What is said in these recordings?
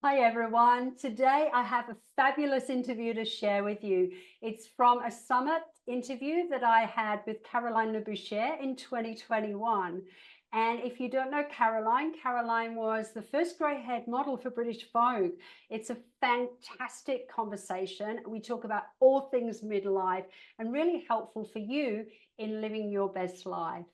Hi everyone. Today I have a fabulous interview to share with you. It's from a summit interview that I had with Caroline Labouchere in 2021. And if you don't know Caroline, Caroline was the first grey-haired model for British Vogue. It's a fantastic conversation. We talk about all things midlife and really helpful for you in living your best life.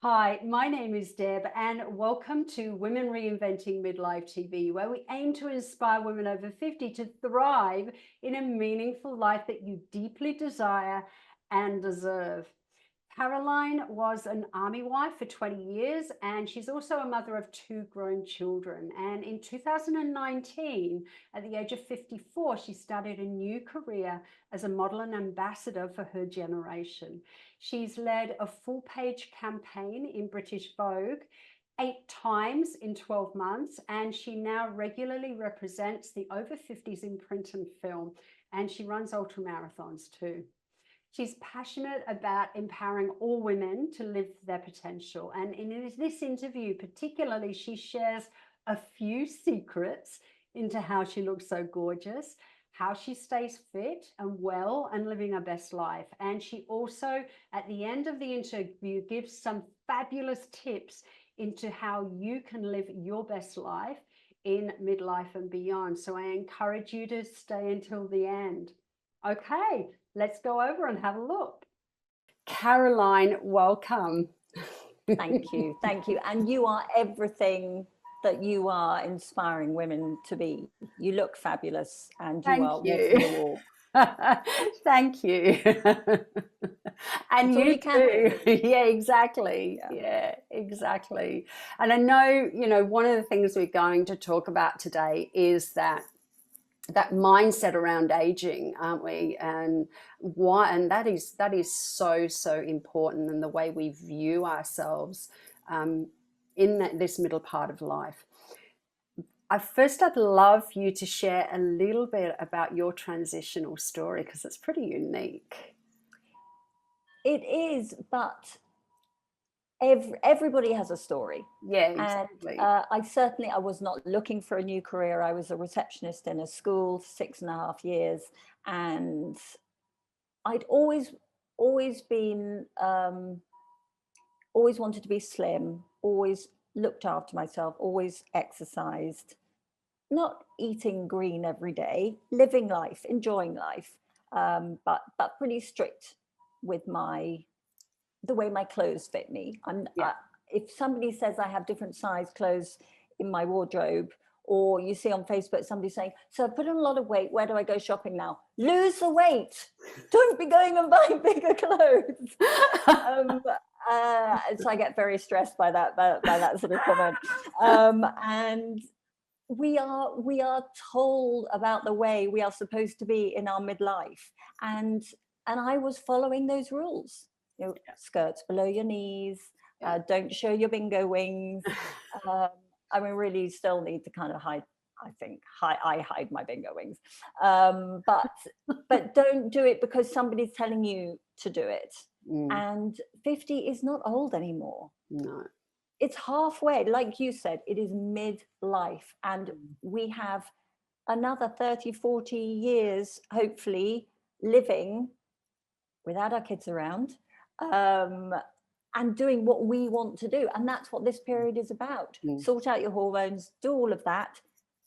Hi, my name is Deb, and welcome to Women Reinventing MidLife TV, where we aim to inspire women over 50 to thrive in a meaningful life that you deeply desire and deserve. Caroline was an army wife for 20 years, and she's also a mother of 2 grown children. And in 2019, at the age of 54, she started a new career as a model and ambassador for her generation. She's led a full-page campaign in British Vogue 8 times in 12 months, and she now regularly represents the over 50s in print and film, and she runs ultramarathons too. She's passionate about empowering all women to live their potential. And in this interview, particularly, she shares a few secrets into how she looks so gorgeous, how she stays fit and well and living her best life. And she also, at the end of the interview, gives some fabulous tips into how you can live your best life in midlife and beyond. So I encourage you to stay until the end. Okay, let's go over and have a look. Caroline, welcome. Thank you. Thank you. And you are everything that you are inspiring women to be. You look fabulous and you are walking the walk. Thank you. And you too. Yeah, exactly. Yeah, exactly. And I know, one of the things we're going to talk about today is that mindset around aging, aren't we? And why? And that is so important, and the way we view ourselves in this middle part of life. I'd love you to share a little bit about your transitional story, because it's pretty unique. It is, but everybody has a story. Yeah, exactly. And I was not looking for a new career. I was a receptionist in a school for 6.5 years, and I'd always been always wanted to be slim, always looked after myself, always exercised, not eating green every day, living life, enjoying life, but pretty strict with the way my clothes fit me. If somebody says I have different size clothes in my wardrobe, or you see on Facebook somebody saying, so I've put on a lot of weight, where do I go shopping now? Lose the weight. Don't be going and buying bigger clothes. So I get very stressed by that sort of comment. And we are told about the way we are supposed to be in our midlife, and I was following those rules. Skirts below your knees, don't show your bingo wings. I mean, really still need to kind of hide. I think I hide my bingo wings, but don't do it because somebody's telling you to do it. And 50 is not old anymore. No, it's halfway. Like you said, it is midlife, and we have another 30-40 years hopefully living without our kids around, and doing what we want to do. And that's what this period is about. Sort out your hormones, do all of that,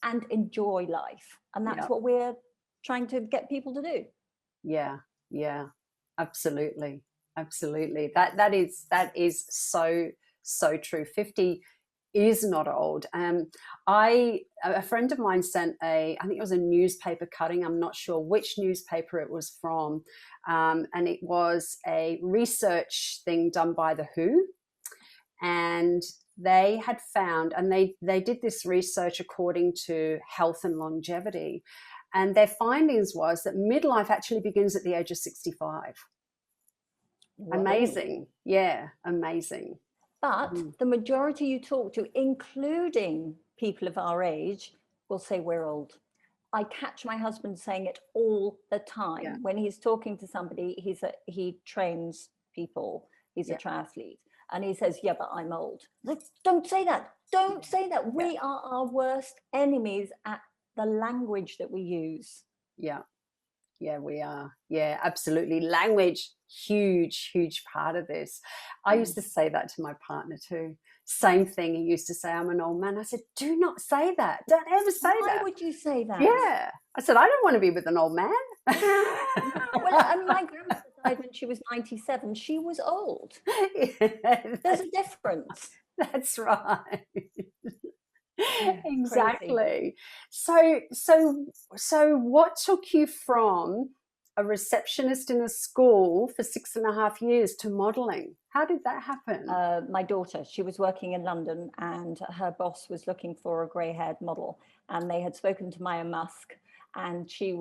and enjoy life. And that's what we're trying to get people to do. Yeah, absolutely. That is so true. 50 is not old. A friend of mine sent I think it was a newspaper cutting, I'm not sure which newspaper it was from, and it was a research thing done by the WHO, and they had found, and they did this research according to health and longevity, and their findings was that midlife actually begins at the age of 65. Whoa. Amazing. Yeah, amazing. But the majority you talk to, including people of our age, will say we're old. I catch my husband saying it all the time. When he's talking to somebody, he trains people, he's a triathlete, and he says, yeah, but I'm old. Like, don't say that. Don't say that. We are our worst enemies at the language that we use. Yeah. Yeah, we are. Yeah, absolutely. Language, huge part of this. I used to say that to my partner too. Same thing. He used to say, I'm an old man. I said, do not say that. Don't ever say Why that. would you say that? Yeah. I said, I don't want to be with an old man. Well, I mean, my grandmother died when she was 97. She was old. Yeah, There's a difference. that's right. Yeah, Exactly. crazy. So what took you from a receptionist in a school for 6.5 years to modeling? How did that happen? My daughter, she was working in London, and her boss was looking for a grey-haired model, and they had spoken to Maya Musk, and she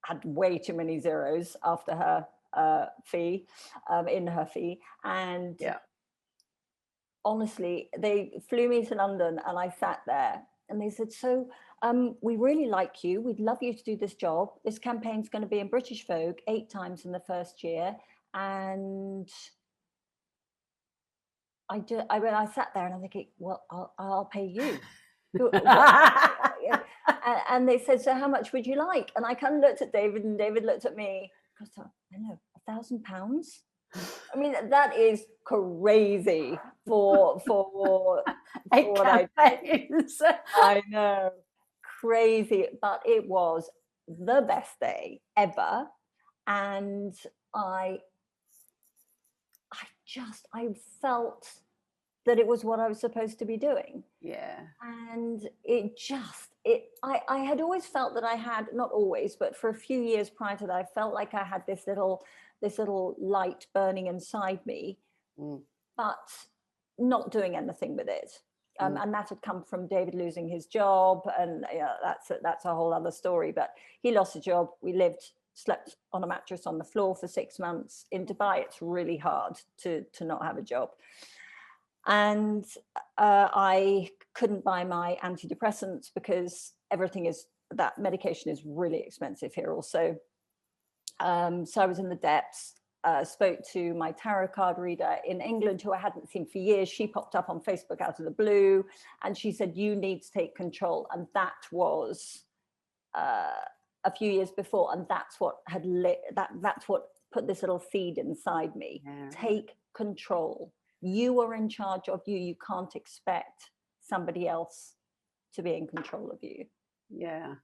had way too many zeros after her fee, in her fee, and Yeah. honestly, they flew me to London, and I sat there, and they said, so we really like you. We'd love you to do this job. This campaign's going to be in British Vogue 8 times in the first year. And I sat there and I'm thinking, well, I'll pay you. And they said, so how much would you like? And I kind of looked at David, and David looked at me. I thought, I know, £1,000. I mean, that is crazy for what I know, crazy, but it was the best day ever, and I felt that it was what I was supposed to be doing. Yeah. And I had always felt that I had, not always, but for a few years prior to that, I felt like I had this little light burning inside me, but not doing anything with it. And that had come from David losing his job, and that's a whole other story. But he lost a job. We slept on a mattress on the floor for 6 months. In Dubai, it's really hard to not have a job. And I couldn't buy my antidepressants because that medication is really expensive here also. So I was in the depths. Spoke to my tarot card reader in England, who I hadn't seen for years. She popped up on Facebook out of the blue, and she said, you need to take control. And that was a few years before, and that's what that's what put this little seed inside me. Yeah. Take control. You are in charge of you. You can't expect somebody else to be in control of you. Yeah.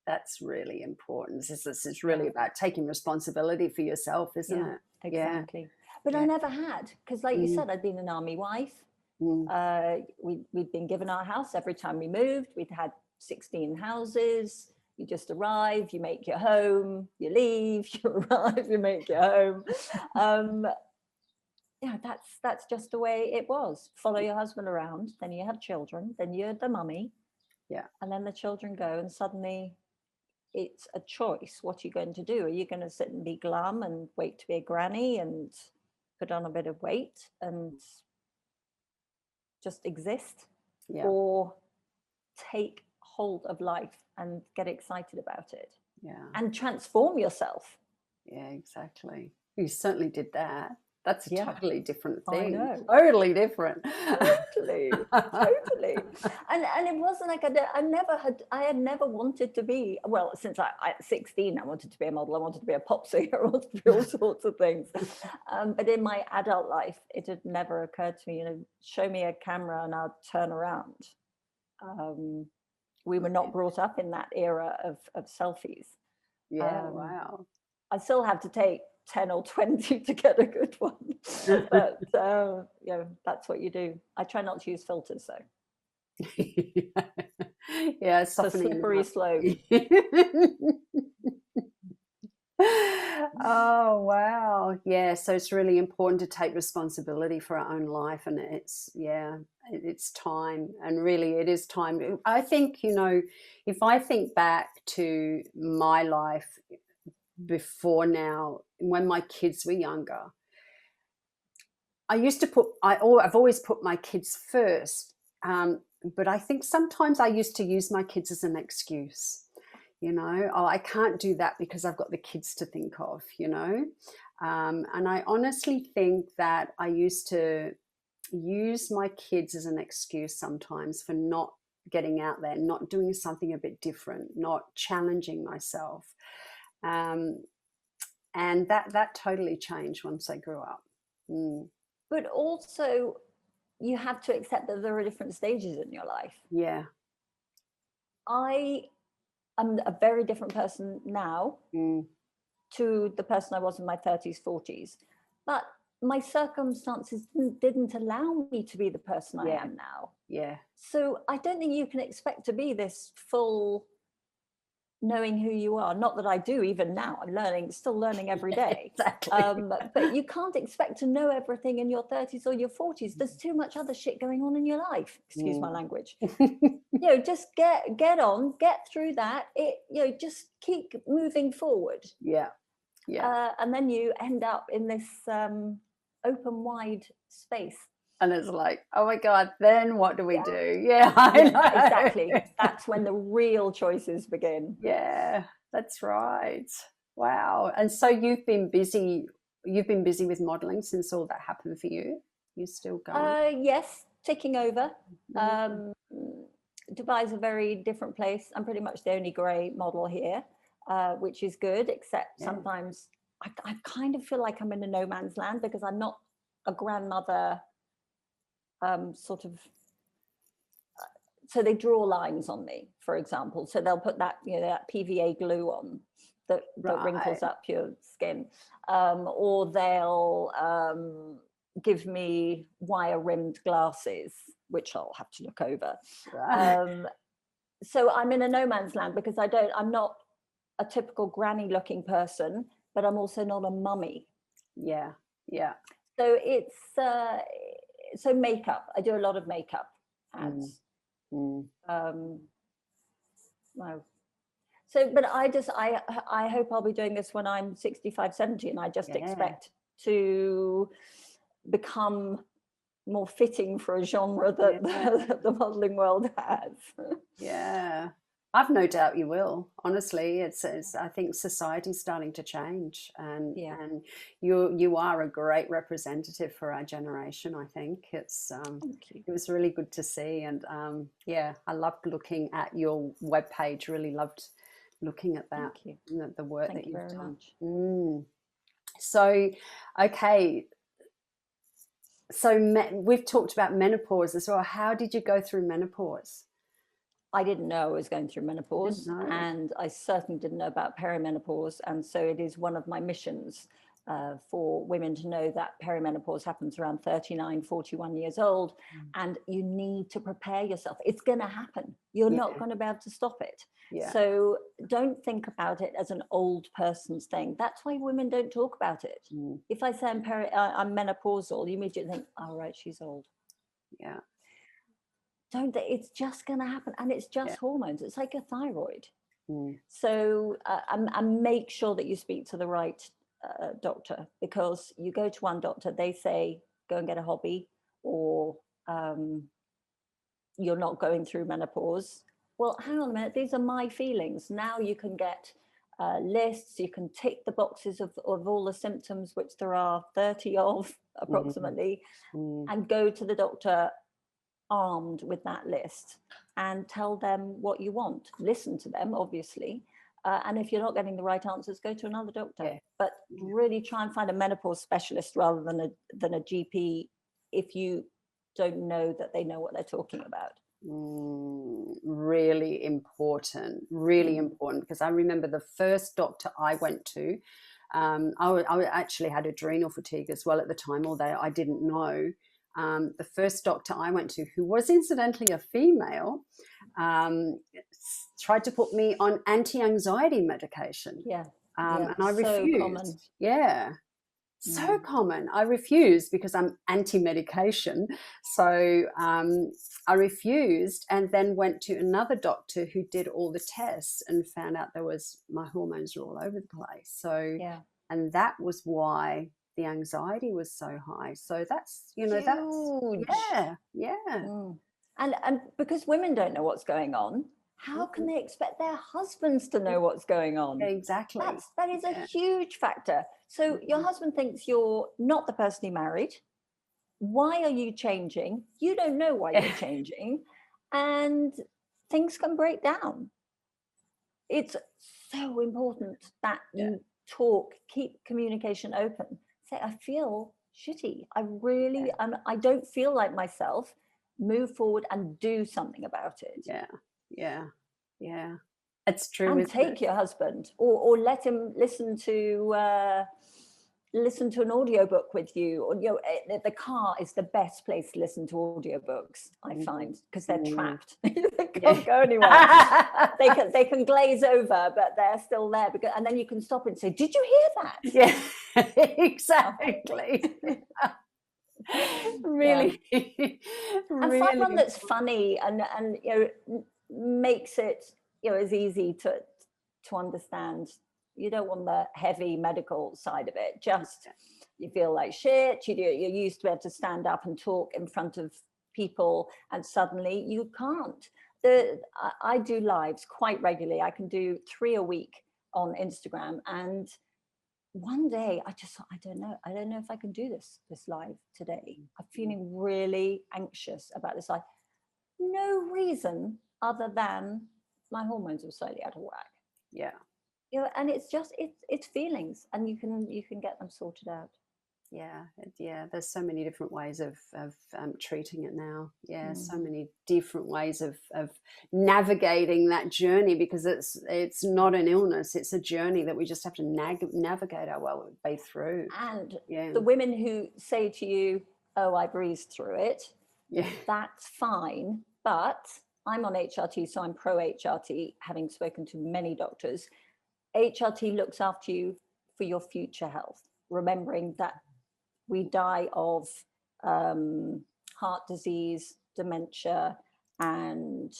That's really important. It's really about taking responsibility for yourself, isn't it? Exactly. Yeah. But I never had, because like you said, I'd been an army wife. We'd been given our house every time we moved. We'd had 16 houses. You just arrive, you make your home, you leave, you arrive, you make your home. That's just the way it was. Follow your husband around, then you have children, then you're the mummy. Yeah. And then the children go, and suddenly it's a choice. What are you going to do? Are you going to sit and be glum and wait to be a granny and put on a bit of weight and just exist? Yeah. Or take hold of life and get excited about it? Yeah. And transform yourself. Yeah, exactly. You certainly did that. That's a totally different thing. I know. Totally different. Totally. And it wasn't like I had never wanted to be, well, since at 16, I wanted to be a model. I wanted to be a pop singer. I wanted to be all sorts of things. But in my adult life, it had never occurred to me, show me a camera and I'll turn around. We were not brought up in that era of selfies. Yeah, wow. I still have to take 10 or 20 to get a good one. But that's what you do. I try not to use filters though. Yeah, it's a slippery slope. Oh, wow. Yeah, so it's really important to take responsibility for our own life, and it's time, and really it is time. I think, if I think back to my life before now, when my kids were younger, I've always put my kids first, but I think sometimes I used to use my kids as an excuse. I can't do that because I've got the kids to think of, and I honestly think that I used to used my kids as an excuse sometimes for not getting out there, not doing something a bit different, not challenging myself. And that totally changed once I grew up. But also, you have to accept that there are different stages in your life. Yeah. I am a very different person now to the person I was in my 30s, 40s. But my circumstances didn't allow me to be the person I am now. Yeah. So I don't think you can expect to be this full knowing who you are. Not that I do even now. I'm still learning every day. Exactly. But you can't expect to know everything in your 30s or your 40s. There's too much other shit going on in your life. Excuse my language. Just get on, get through that. Just keep moving forward. Yeah. Yeah. And then you end up in this open wide space. And it's like, oh my God, then what do we do? Yeah, I know. Exactly. That's when the real choices begin. Yeah, that's right. Wow. And so you've been busy with modeling since all that happened for you? You still going? Yes, ticking over. Dubai's a very different place. I'm pretty much the only grey model here, which is good, except sometimes I kind of feel like I'm in a no man's land because I'm not a grandmother sort of. So they draw lines on me, for example. So they'll put that, that PVA glue on that wrinkles up your skin, or they'll give me wire-rimmed glasses, which I'll have to look over. Right. So I'm in a no man's land because I'm not a typical granny-looking person, but I'm also not a mummy. Yeah, yeah. So it's so makeup. I do a lot of makeup ads. No. So, but I hope I'll be doing this when I'm 65, 70, and I just expect to become more fitting for a genre that the modeling world has. Yeah. I've no doubt you will. Honestly, it's I think society's starting to change, and you are a great representative for our generation. I think it was really good to see, and I loved looking at your webpage. Really loved looking at that. Thank you. The work Thank that you've done. Much. So, okay. So we've talked about menopause as well. How did you go through menopause? I didn't know I was going through menopause, and I certainly didn't know about perimenopause. And so it is one of my missions for women to know that perimenopause happens around 39, 41 years old, and you need to prepare yourself. It's going to happen. You're not going to be able to stop it. Yeah. So don't think about it as an old person's thing. That's why women don't talk about it. If I say I'm menopausal, you immediately think, oh, right, she's old. Yeah. It's just going to happen, and it's just hormones. It's like a thyroid. So and make sure that you speak to the right doctor, because you go to one doctor, they say go and get a hobby, or you're not going through menopause. Well, hang on a minute, these are my feelings. Now you can get lists, you can tick the boxes of all the symptoms, which there are 30 of approximately, and go to the doctor armed with that list and tell them what you want. Listen to them, obviously, and if you're not getting the right answers, go to another doctor. But really try and find a menopause specialist rather than a GP if you don't know that they know what they're talking about. Really important, because I remember the first doctor I went to, I actually had adrenal fatigue as well at the time, although I didn't know. The first doctor I went to, who was incidentally a female, tried to put me on anti-anxiety medication. And I refused. Common. So common. I refused because I'm anti-medication. So I refused, and then went to another doctor who did all the tests and found out my hormones were all over the place. So, and that was why the anxiety was so high. So that's, huge. And because women don't know what's going on, how can they expect their husbands to know what's going on? Exactly. That is a huge factor. So your husband thinks you're not the person he married, Why are you changing? You don't know why you're changing, and things can break down. It's so important that you talk, keep communication open. Say, I feel shitty. I really, I don't feel like myself. Move forward and do something about it. Yeah. It's true. And take your husband, or let him listen to an audiobook with you. Or, you know, the car is the best place to listen to audiobooks, I find, because they're trapped. They can't go anywhere. They can glaze over, but they're still there, and then you can stop and say, did you hear that? Yeah, exactly. Really. And find one that's funny and you know, makes it, you know, as easy to understand. You don't want the heavy medical side of it. Just you feel like shit. You're used to be able to stand up and talk in front of people, and suddenly you can't. I do lives quite regularly. I can do 3 a week on Instagram, and one day I just thought, I don't know if I can do this live today. I'm feeling really anxious about this live. No reason other than my hormones are slightly out of whack. Yeah. You know, and it's just it's feelings, and you can get them sorted out. Yeah, there's so many different ways of treating it now. So many different ways of navigating that journey, because it's not an illness, it's a journey that we just have to navigate our way through. And the women who say to you, oh, I breezed through it, that's fine, but I'm on HRT, so I'm pro HRT, having spoken to many doctors. HRT looks after you for your future health, remembering that we die of heart disease, dementia, and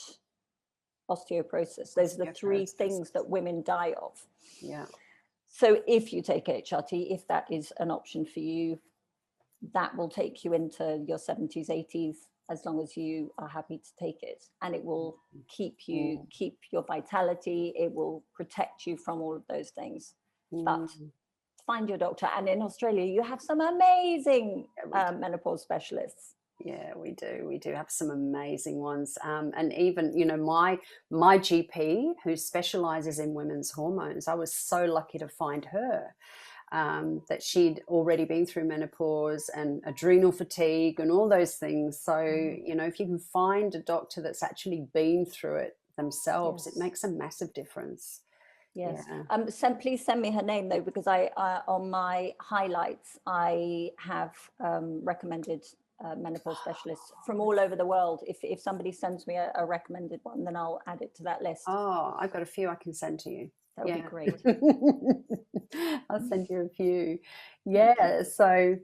osteoporosis. Those are the 3 things that women die of. Yeah. So if you take HRT, if that is an option for you, that will take you into your 70s, 80s, as long as you are happy to take it. And it will keep your vitality. It will protect you from all of those things. But find your doctor. And in Australia, you have some amazing menopause specialists. Yeah, we do have some amazing ones. And even, you know, my GP, who specializes in women's hormones, I was so lucky to find her. That she'd already been through menopause and adrenal fatigue and all those things. So, you know, if you can find a doctor that's actually been through it themselves, it makes a massive difference. Yes. Please send me her name, though, because I on my highlights, I have recommended menopause specialists from all over the world. If somebody sends me a recommended one, then I'll add it to that list. Oh, I've got a few I can send to you. That would be great. I'll send you a few. Yeah. So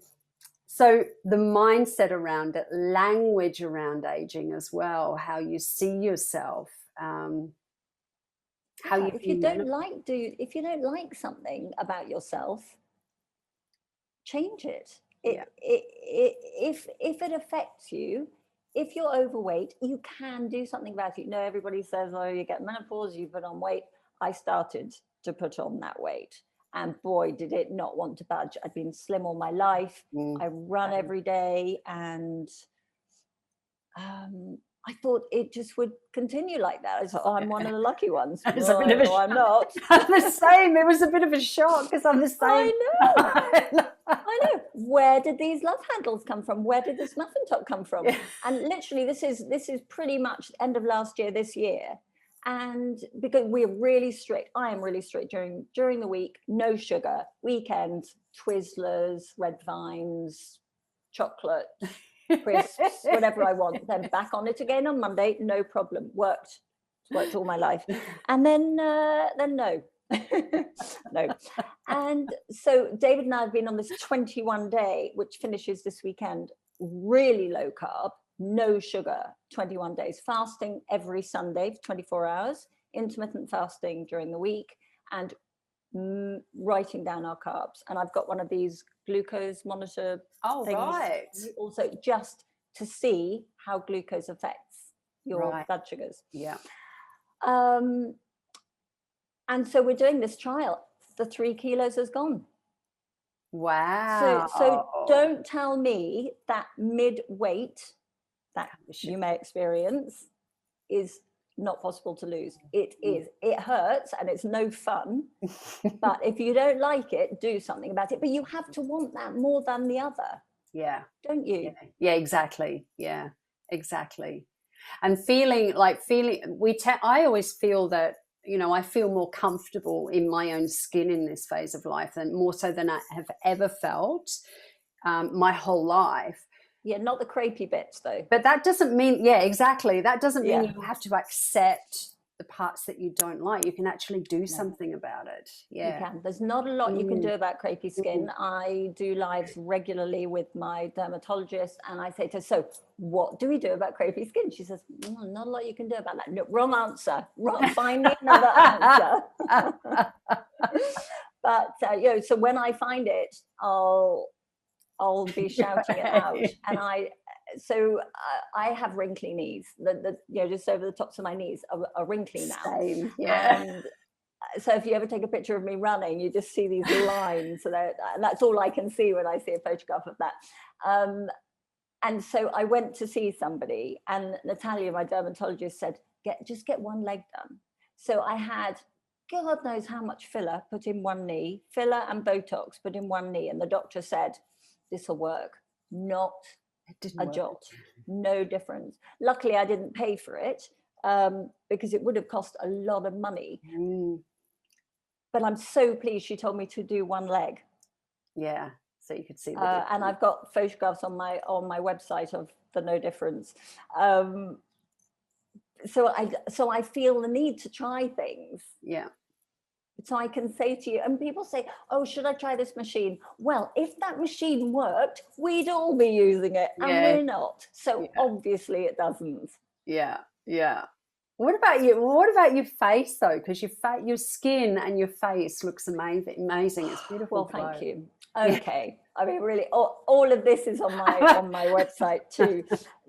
the mindset around it, language around aging as well, how you see yourself, how you if you don't like something about yourself, change it. If it affects you, if you're overweight, you can do something about it. You know, everybody says, oh, you get menopause, you put on weight. I started to put on that weight, and boy, did it not want to budge. I've been slim all my life. I run every day, and I thought it just would continue like that. I thought, oh, I'm one of the lucky ones. I'm not. I'm the same. It was a bit of a shock, because I'm the same. I know. Where did these love handles come from? Where did this muffin top come from? And literally, this is pretty much end of last year, this year. And because we're really strict, I am really strict during the week, no sugar, weekends, Twizzlers, Red Vines, chocolate, crisps, whatever I want. Then back on it again on Monday, no problem. Worked all my life. And then no. No. And so David and I have been on this 21 day, which finishes this weekend, really low carb, no sugar, 21 days, fasting every Sunday for 24 hours, intermittent fasting during the week, and writing down our carbs. And I've got one of these glucose monitor things also, just to see how glucose affects your blood sugars. And so we're doing this trial. The 3 kilos has gone. So Wow. don't tell me that mid-weight that you may experience is not possible to lose. It is. It hurts and it's no fun. But if you don't like it, do something about it. But you have to want that more than the other. Yeah. Don't you? Yeah, exactly. Yeah, exactly. And I always feel that, I feel more comfortable in my own skin in this phase of life, and more so than I have ever felt my whole life. Yeah, not the crepey bits though. But that doesn't mean, yeah, exactly. That doesn't mean Yeah. you have to accept the parts that you don't like. You can actually do No. something about it. You Yeah. can. There's not a lot you can do about crepey skin. I do lives regularly with my dermatologist, and I say to her, so what do we do about crepey skin? She says, not a lot you can do about that. No, wrong answer. Find me another answer. But so when I find it, I'll be shouting it out. And I have wrinkly knees. Just over the tops of my knees are wrinkly now. Same, yeah. And so if you ever take a picture of me running, you just see these lines. So that's all I can see when I see a photograph of that. And so I went to see somebody, and Natalia, my dermatologist, said, just get one leg done. So I had God knows how much filler put in one knee, filler and Botox put in one knee. And the doctor said, this will work. Not a jot, no difference. Luckily, I didn't pay for it because it would have cost a lot of money. But I'm so pleased she told me to do one leg. Yeah, so you could see the difference. And I've got photographs on my website of the no difference. So I feel the need to try things. Yeah. So I can say to you, and people say, oh, should I try this machine? Well, if that machine worked, we'd all be using it, and we're not. So obviously it doesn't. Yeah, yeah. What about you? What about your face though? Because your skin and your face looks amazing. It's beautiful. Well, thank you. Okay. I mean, really, all of this is on my website too.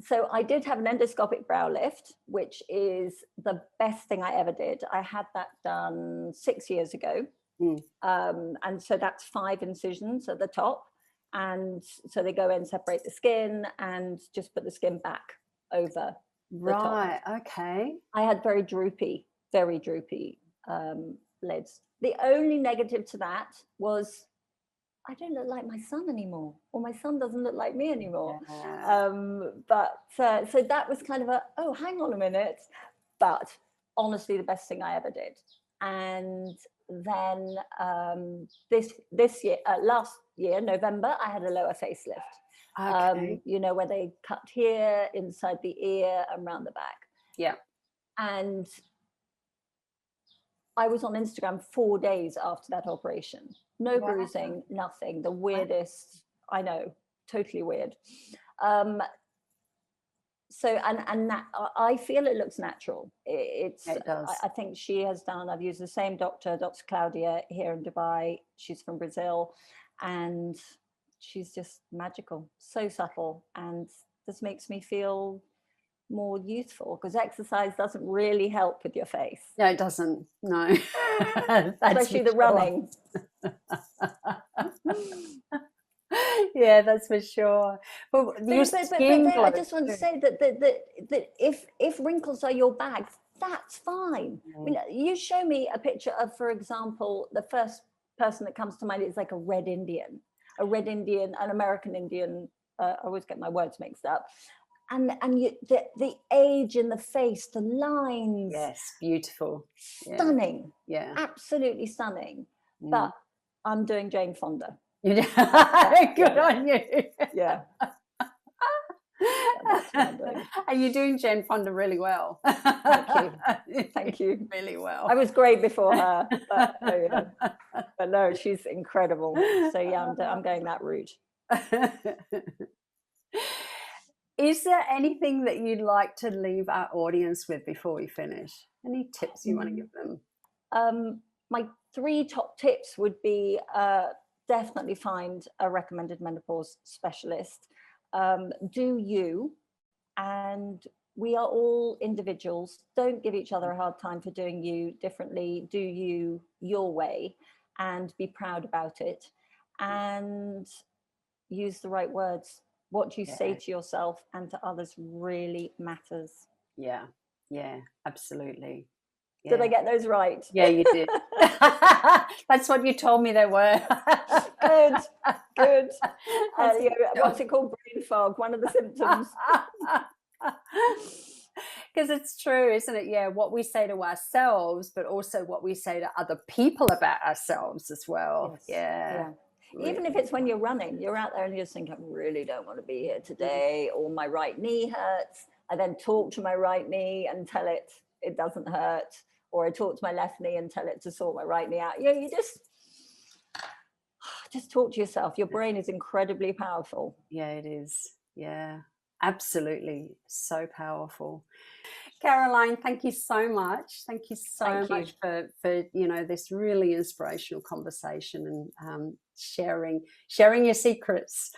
So I did have an endoscopic brow lift, which is the best thing I ever did. I had that done 6 years ago. And so that's 5 incisions at the top. And so they go in, separate the skin, and just put the skin back over the top. Right, okay. I had very droopy lids. The only negative to that was I don't look like my son anymore, or my son doesn't look like me anymore. So that was kind of oh, hang on a minute. But honestly, the best thing I ever did. And then this year, last year, November, I had a lower facelift. Okay. Where they cut here, inside the ear, and round the back. Yeah. And I was on Instagram 4 days after that operation. No bruising, nothing. The weirdest, I know, totally weird. So, and that, I feel it looks natural. It does. I think she has done, I've used the same doctor, Dr. Claudia, here in Dubai. She's from Brazil, and she's just magical, so subtle, and this makes me feel more youthful, because exercise doesn't really help with your face. No, it doesn't. No. Especially the running. Yeah, that's for sure. But I just want to say that if wrinkles are your bag, that's fine. I mean, you show me a picture of, for example, the first person that comes to mind is like a red Indian, an American Indian. I always get my words mixed up. And the age in the face, the lines. Yes, beautiful. Stunning. Yeah. Absolutely stunning. But I'm doing Jane Fonda. Good on you. Yeah. And you're doing Jane Fonda really well. Thank you. Really well. I was great before her, but no, she's incredible. So yeah, I'm going that route. Is there anything that you'd like to leave our audience with before we finish? Any tips you want to give them? My 3 top tips would be definitely find a recommended menopause specialist. Do you, and we are all individuals. Don't give each other a hard time for doing you differently. Do you your way, and be proud about it. and use the right words. What you say Yeah. to yourself and to others really matters. Yeah. Yeah. Absolutely. Did I Yeah. get those right? Yeah, you did. That's what you told me they were. Good, good. That's What's it called? Brain fog, one of the symptoms. Because it's true, isn't it? Yeah, what we say to ourselves, but also what we say to other people about ourselves as well. Yes. Yeah. Even if Really. it's when you're running, you're out there and you just think, I really don't want to be here today, or my right knee hurts. I then talk to my right knee and tell it it doesn't hurt, or I talk to my left knee and tell it to sort my right knee out. Yeah, you just talk to yourself. Your brain is incredibly powerful. Yeah, it is. Yeah, absolutely. So powerful. Caroline, thank you so much. Thank you so much for this really inspirational conversation and sharing your secrets.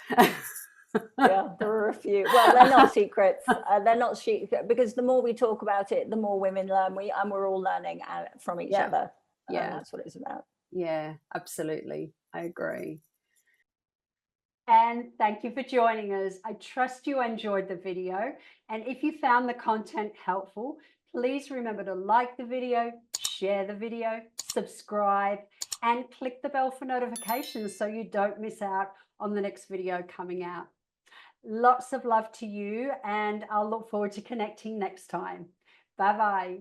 Yeah, there are a few. Well, they're not secrets. They're not secret, because the more we talk about it, the more women learn. We're all learning from each other. Yeah, And that's what it's about. Yeah, absolutely. I agree. And thank you for joining us. I trust you enjoyed the video. And if you found the content helpful, please remember to like the video, share the video, subscribe, and click the bell for notifications so you don't miss out on the next video coming out. Lots of love to you, and I'll look forward to connecting next time. Bye-bye.